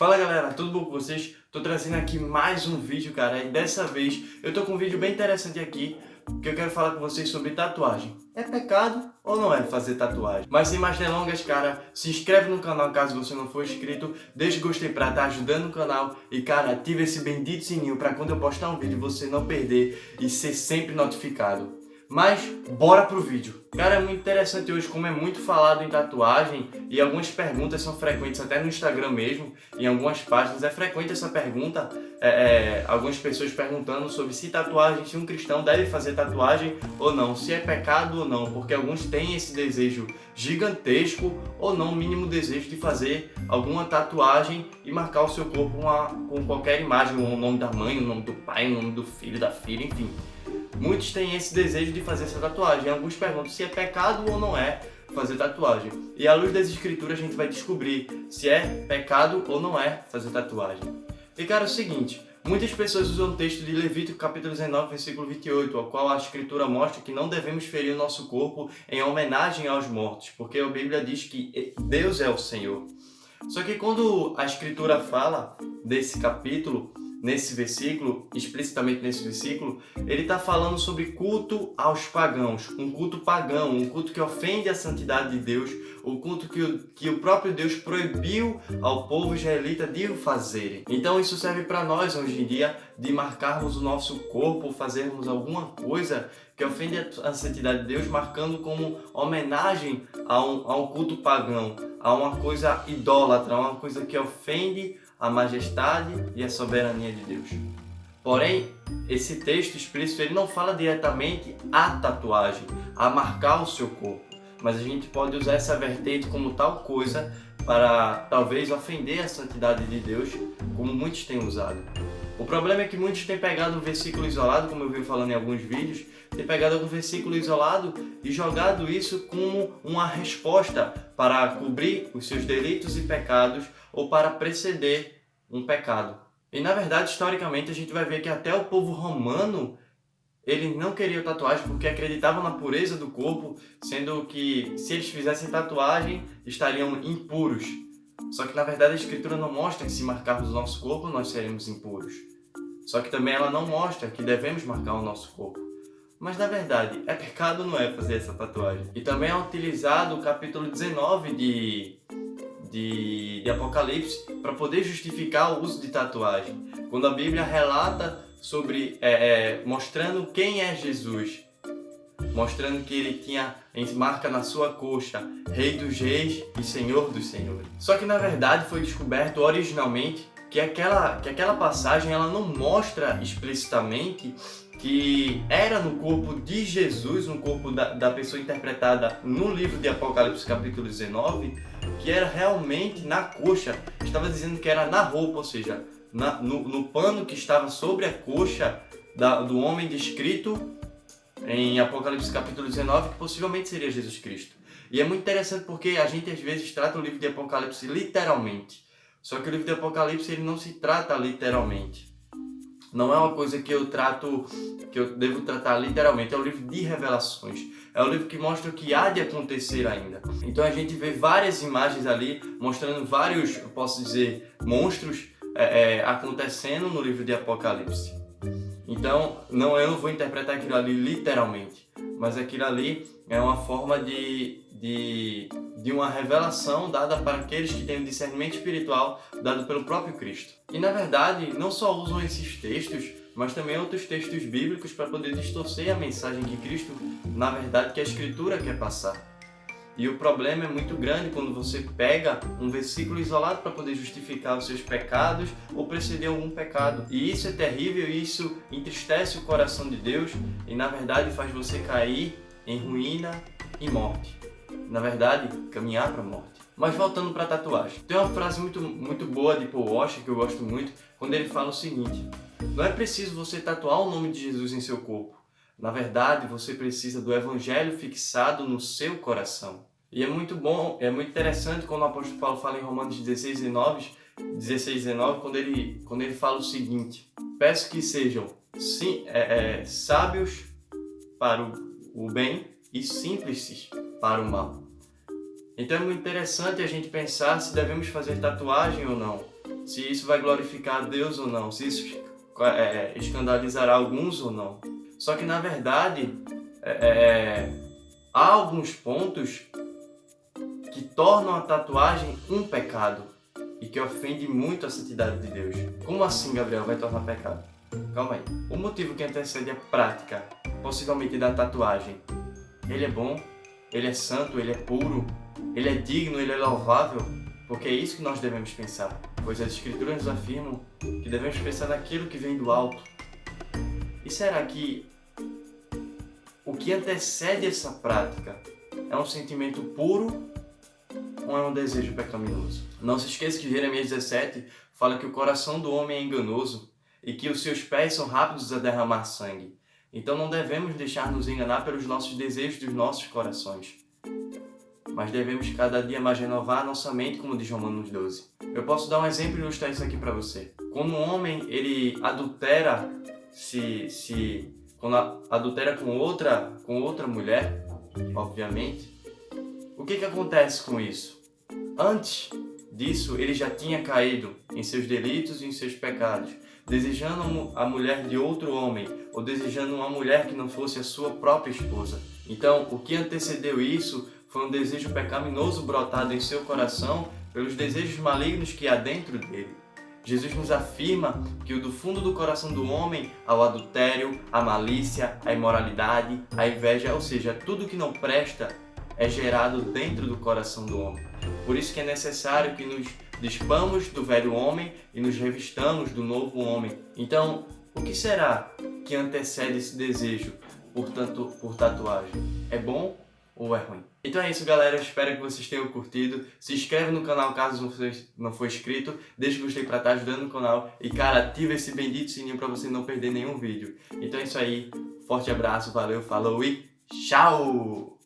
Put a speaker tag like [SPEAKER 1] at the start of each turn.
[SPEAKER 1] Fala galera, tudo bom com vocês? Tô trazendo aqui mais um vídeo, cara, e dessa vez eu tô com um vídeo bem interessante aqui, que eu quero falar com vocês sobre tatuagem. É pecado ou não é fazer tatuagem? Mas sem mais delongas, cara, se inscreve no canal caso você não for inscrito, deixa o gostei pra estar ajudando o canal e, cara, ativa esse bendito sininho pra quando eu postar um vídeo você não perder e ser sempre notificado. Mas, bora pro vídeo. Cara, é muito interessante hoje como é muito falado em tatuagem e algumas perguntas são frequentes até no Instagram mesmo, em algumas páginas é frequente essa pergunta, algumas pessoas perguntando sobre se tatuagem, se um cristão deve fazer tatuagem ou não, se é pecado ou não, porque alguns têm esse desejo gigantesco ou não, mínimo desejo de fazer alguma tatuagem e marcar o seu corpo com qualquer imagem, o nome da mãe, o nome do pai, o nome do filho, da filha, enfim. Muitos têm esse desejo de fazer essa tatuagem. Alguns perguntam se é pecado ou não é fazer tatuagem. E à luz das escrituras a gente vai descobrir se é pecado ou não é fazer tatuagem. E cara, é o seguinte, muitas pessoas usam o texto de Levítico capítulo 19, versículo 28, ao qual a escritura mostra que não devemos ferir o nosso corpo em homenagem aos mortos, porque a Bíblia diz que Deus é o Senhor. Só que quando a escritura fala desse capítulo, nesse versículo, explicitamente nesse versículo, ele está falando sobre culto aos pagãos, um culto pagão, um culto que ofende a santidade de Deus, o culto que o próprio Deus proibiu ao povo israelita de o fazerem. Então isso serve para nós hoje em dia, de marcarmos o nosso corpo, fazermos alguma coisa que ofende a santidade de Deus, marcando como homenagem a um culto pagão, a uma coisa idólatra, a uma coisa que ofende a majestade e a soberania de Deus. Porém, esse texto explícito ele não fala diretamente a tatuagem, a marcar o seu corpo, mas a gente pode usar essa vertente como tal coisa para talvez ofender a santidade de Deus, como muitos têm usado. O problema é que muitos têm pegado um versículo isolado, como eu venho falando em alguns vídeos, têm pegado algum versículo isolado e jogado isso como uma resposta para cobrir os seus delitos e pecados ou para preceder um pecado. E na verdade, historicamente, a gente vai ver que até o povo romano, ele não queria tatuagem porque acreditavam na pureza do corpo, sendo que se eles fizessem tatuagem, estariam impuros. Só que na verdade a escritura não mostra que se marcarmos o nosso corpo, nós seremos impuros. Só que também ela não mostra que devemos marcar o nosso corpo. Mas na verdade, é pecado ou não é fazer essa tatuagem? E também é utilizado o capítulo 19 de Apocalipse para poder justificar o uso de tatuagem. Quando a Bíblia relata sobre, mostrando quem é Jesus, mostrando que ele tinha marca na sua coxa, Rei dos Reis e Senhor dos Senhores. Só que na verdade foi descoberto originalmente que aquela passagem ela não mostra explicitamente que era no corpo de Jesus, no corpo da pessoa interpretada no livro de Apocalipse capítulo 19, que era realmente na coxa. Estava dizendo que era na roupa, ou seja, no pano que estava sobre a coxa do homem descrito em Apocalipse capítulo 19, que possivelmente seria Jesus Cristo. E é muito interessante porque a gente às vezes trata o livro de Apocalipse literalmente. Só que o livro de Apocalipse ele não se trata literalmente. Não é uma coisa que eu devo tratar literalmente, é um livro de revelações. É um livro que mostra o que há de acontecer ainda. Então a gente vê várias imagens ali, mostrando vários, eu posso dizer, monstros acontecendo no livro de Apocalipse. Então, eu não vou interpretar aquilo ali literalmente, mas aquilo ali é uma forma de uma revelação dada para aqueles que têm um discernimento espiritual dado pelo próprio Cristo. E na verdade, não só usam esses textos, mas também outros textos bíblicos para poder distorcer a mensagem que Cristo, na verdade, que a Escritura quer passar. E o problema é muito grande quando você pega um versículo isolado para poder justificar os seus pecados ou preceder algum pecado. E isso é terrível, e isso entristece o coração de Deus e, na verdade, faz você cair em ruína e morte. Na verdade, caminhar para a morte. Mas voltando para a tatuagem. Tem uma frase muito boa de Paul Washer, que eu gosto muito, quando ele fala o seguinte: não é preciso você tatuar o nome de Jesus em seu corpo. Na verdade, você precisa do Evangelho fixado no seu coração. E é muito bom, é muito interessante quando o apóstolo Paulo fala em Romanos 16, 19, quando ele fala o seguinte: peço que sejam sábios para o bem e simples para o mal. Então é muito interessante a gente pensar se devemos fazer tatuagem ou não. se isso vai glorificar a Deus ou não, se isso escandalizará alguns ou não. Só que, na verdade, há alguns pontos que tornam a tatuagem um pecado e que ofende muito a santidade de Deus. Como assim, Gabriel, vai tornar pecado? Calma aí. O motivo que antecede a prática, possivelmente da tatuagem, ele é bom, ele é santo, ele é puro, ele é digno, ele é louvável, porque é isso que nós devemos pensar, pois as Escrituras nos afirmam que devemos pensar naquilo que vem do alto. E será que o que antecede essa prática é um sentimento puro ou é um desejo pecaminoso? Não se esqueça que Jeremias 17 fala que o coração do homem é enganoso e que os seus pés são rápidos a derramar sangue. Então não devemos deixar nos enganar pelos nossos desejos dos nossos corações, mas devemos cada dia mais renovar a nossa mente, como diz Romanos 12. Eu posso dar um exemplo e ilustrar isso aqui para você. Quando um homem ele adultera, quando adultera com outra mulher, obviamente, o que acontece com isso? Antes disso, ele já tinha caído em seus delitos e em seus pecados, desejando a mulher de outro homem, ou desejando uma mulher que não fosse a sua própria esposa. Então, o que antecedeu isso foi um desejo pecaminoso brotado em seu coração pelos desejos malignos que há dentro dele. Jesus nos afirma que do fundo do coração do homem há o adultério, a malícia, a imoralidade, a inveja, ou seja, tudo que não presta é gerado dentro do coração do homem. Por isso que é necessário que nos despamos do velho homem e nos revistamos do novo homem. Então, o que será que antecede esse desejo por tatuagem? É bom ou é ruim? Então é isso, galera. Eu espero que vocês tenham curtido. Se inscreve no canal caso você não for inscrito. Deixa o gostei pra estar ajudando no canal. E, cara, ativa esse bendito sininho pra você não perder nenhum vídeo. Então é isso aí. Forte abraço, valeu, falou e tchau!